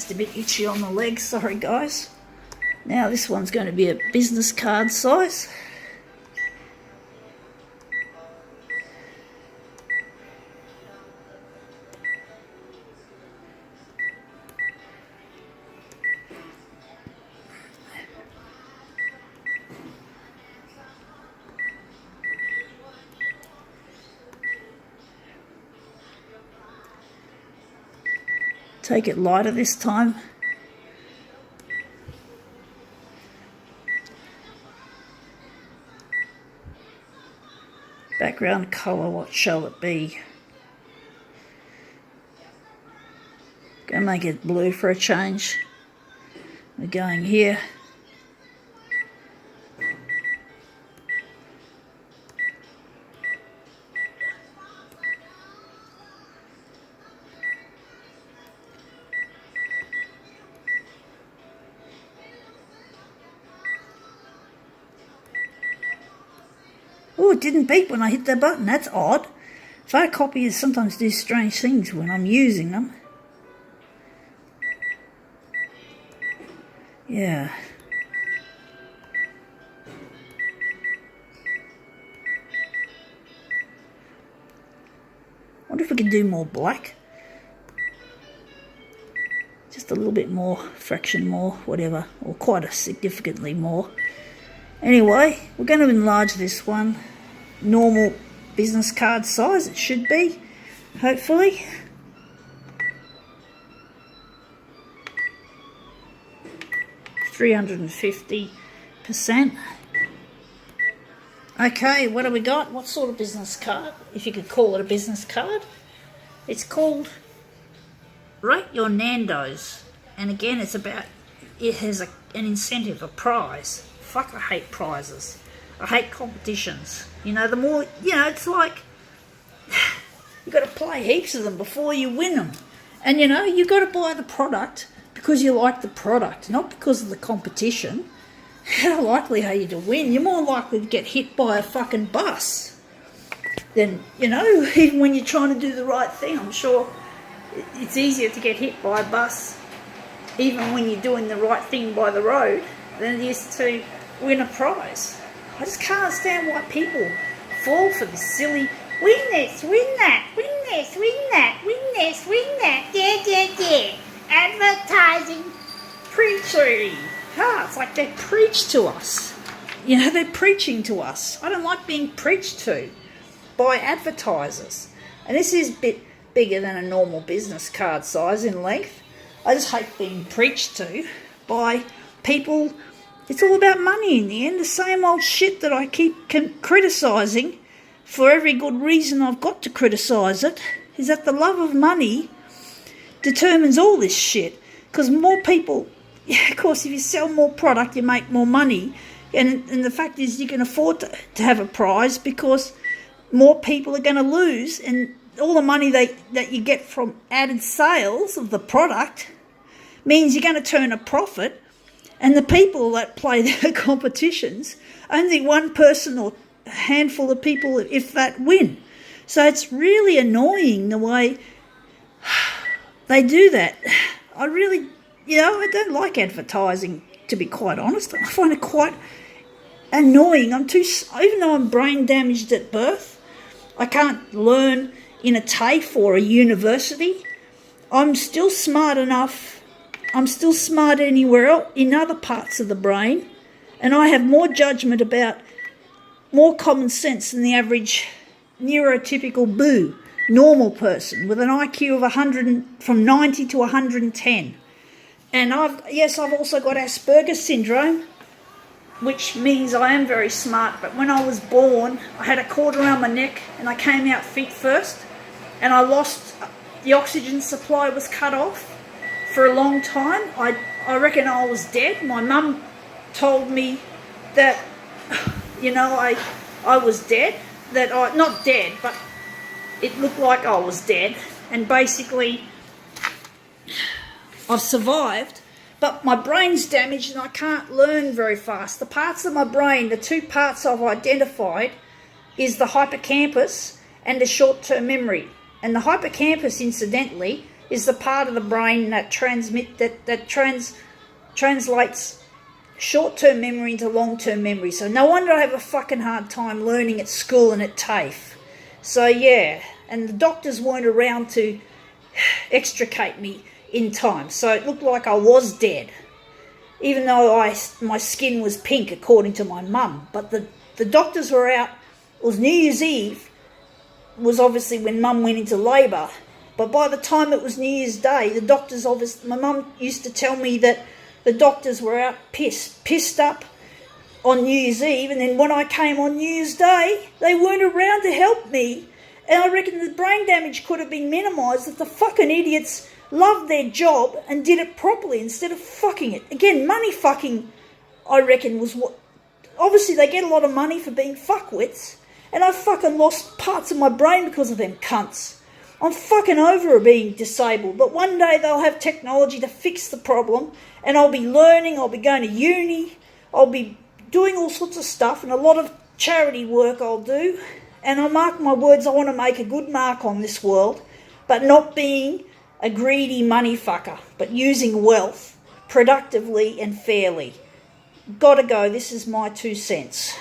Just a bit itchy on the legs, sorry guys. Now this one's going to be a business card size. Take it lighter this time. Background colour, what shall it be? Gonna make it blue for a change. We're going here. Oh, it didn't beep when I hit the button. That's odd. Photocopiers sometimes do strange things when I'm using them. Yeah. Wonder if we can do more black. Just a little bit more, fraction more, whatever, or quite a significantly more. Anyway, we're going to enlarge this one. Normal business card size it should be, hopefully. $350%. Okay, what have we got? What sort of business card? If you could call it a business card. It's called Rate Your Nando's. And again, it's about, it has an incentive, a prize. Fuck, I hate prizes. I hate competitions. You know, the more, you know, it's like, you've got to play heaps of them before you win them. And, you know, you've got to buy the product because you like the product, not because of the competition. How likely are you to win? You're more likely to get hit by a fucking bus than, you know, even when you're trying to do the right thing. I'm sure it's easier to get hit by a bus even when you're doing the right thing by the road than it is to win a prize. I just can't stand why people fall for this silly win this, win that, win this, win that, win this, win that, advertising preaching. It's like they preach to us. You know, they're preaching to us. I don't like being preached to by advertisers. And this is a bit bigger than a normal business card size in length. I just hate being preached to by people. It's all about money in the end. The same old shit that I keep criticising for every good reason I've got to criticise it, is that the love of money determines all this shit. Because more people, yeah, of course, if you sell more product, you make more money. And the fact is you can afford to have a prize because more people are going to lose. And all the money that you get from added sales of the product means you're going to turn a profit. And the people that play the competitions, only one person or a handful of people, if that, win. So it's really annoying the way they do that. I really, you know, I don't like advertising, to be quite honest. I find it quite annoying. Even though I'm brain damaged at birth, I can't learn in a TAFE or a university. I'm still smart enough. I'm still smart anywhere else in other parts of the brain, and I have more judgment about, more common sense than the average neurotypical normal person with an IQ of 100, from 90 to 110. And I've also got Asperger's syndrome, which means I am very smart, but when I was born, I had a cord around my neck and I came out feet first, and I lost, the oxygen supply was cut off for a long time. I reckon I was dead. My mum told me that, you know, I was dead, not dead, but it looked like I was dead, and basically I've survived, but my brain's damaged and I can't learn very fast. The parts of my brain, the two parts I've identified, is the hippocampus and the short-term memory. And the hippocampus, incidentally, is the part of the brain that translates short-term memory into long-term memory. So no wonder I have a fucking hard time learning at school and at TAFE. So yeah, and the doctors weren't around to extricate me in time, so it looked like I was dead, even though my skin was pink according to my mum. But the doctors were out. It was New Year's Eve, was obviously when mum went into labour, but by the time it was New Year's Day, the doctors my mum used to tell me that the doctors were out pissed up on New Year's Eve, and then when I came on New Year's Day, they weren't around to help me. And I reckon the brain damage could have been minimised if the fucking idiots loved their job and did it properly instead of fucking it. Again, money fucking, I reckon, was what... Obviously, they get a lot of money for being fuckwits, and I fucking lost parts of my brain because of them cunts. I'm fucking over being disabled, but one day they'll have technology to fix the problem, and I'll be learning, I'll be going to uni, I'll be doing all sorts of stuff, and a lot of charity work I'll do. And I mark my words, I want to make a good mark on this world, but not being a greedy money fucker, but using wealth productively and fairly. Gotta go, this is my 2 cents.